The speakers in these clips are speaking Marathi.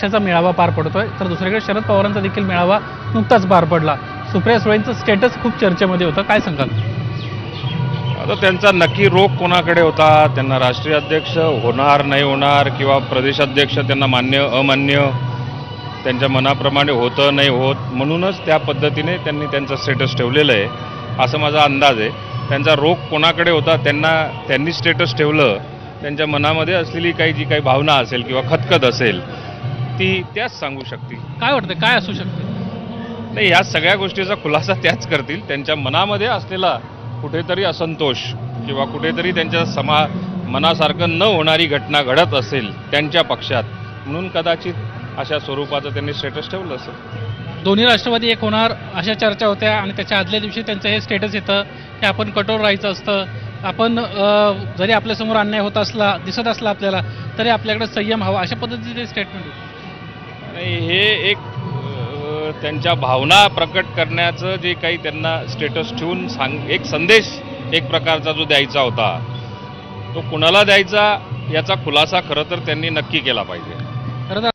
पक्षाचा मेळावा पार पडतोय, तर दुसरीकडे शरद पवारांचा देखील मेळावा नुकताच पार पडला। सुप्रिया सुळेंचं स्टेटस खूप चर्चेमध्ये होतं, काय सांगाल? आता त्यांचा नक्की रोख कोणाकडे होता, त्यांना राष्ट्रीय अध्यक्ष होणार नाही होणार किंवा प्रदेशाध्यक्ष त्यांना मान्य अमान्य त्यांच्या मनाप्रमाणे होतं नाही होत, म्हणूनच त्या पद्धतीने त्यांनी त्यांचा स्टेटस ठेवलेलं आहे असं माझा अंदाज आहे। त्यांचा रोख कोणाकडे होता, त्यांनी स्टेटस ठेवलं, त्यांच्या मनामध्ये असलेली जी काही भावना असेल किंवा खतखत असेल ती त्याच सांगू शकतील। काय वाटतं, काय असू शकते? नाही, ह्या सगळ्या गोष्टीचा खुलासा त्याच करतील। त्यांच्या मनामध्ये असलेला कुठेतरी असंतोष किंवा कुठेतरी त्यांच्या मनासारखं न होणारी घटना घडत असेल त्यांच्या पक्षात, म्हणून कदाचित अशा स्वरूपाचं त्यांनी स्टेटस ठेवलं असेल। दोन्ही राष्ट्रवादी एक होणार अशा चर्चा होत्या आणि त्याच्या आदल्या दिवशी त्यांचं हे स्टेटस येतं की आपण कठोर राहायचं असतं, आपण जरी आपल्यासमोर अन्याय होत असला दिसत असला आपल्याला तरी आपल्याकडे संयम हवा, अशा पद्धतीचे स्टेटमेंट होतं। नाही, हे एक त्यांच्या भावना प्रकट करण्याचं जे काही त्यांना स्टेटस ठेवून एक संदेश एक प्रकारचा जो द्यायचा होता तो कुणाला द्यायचा याचा खुलासा खरं तर त्यांनी नक्की केला पाहिजे। खरं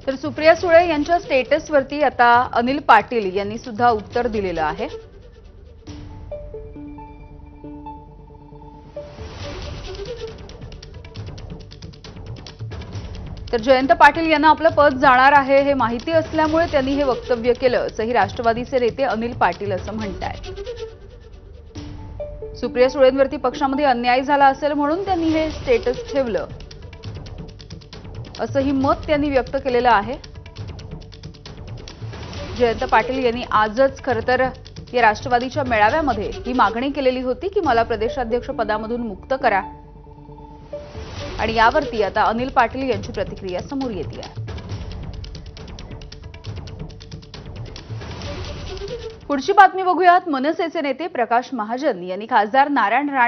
तर सुप्रिया सुळे यांच्या स्टेटसवरती आता अनिल पाटील यांनी सुद्धा उत्तर दिलेलं आहे। तर जयंत पाटील यांना आपलं पद जाणार आहे हे माहिती असल्यामुळे त्यांनी हे वक्तव्य केलं असंही राष्ट्रवादीचे नेते अनिल पाटील असं म्हणतायत। सुप्रिया सुळेंवरती पक्षामध्ये अन्याय झाला असेल म्हणून त्यांनी हे स्टेटस ठेवलं असंही मत त्यांनी व्यक्त केलेलं आहे। जयंत पाटील यांनी आजच खरं तर या राष्ट्रवादीच्या मेळाव्यामध्ये ही मागणी केलेली होती की मला प्रदेशाध्यक्ष पदामधून मुक्त करा, आणि यावरती आता अनिल पाटील यांची प्रतिक्रिया समोर येते आहे। पुढची बातमी बघूयात। मनसेचे नेते प्रकाश महाजन यांनी खासदार नारायण राणे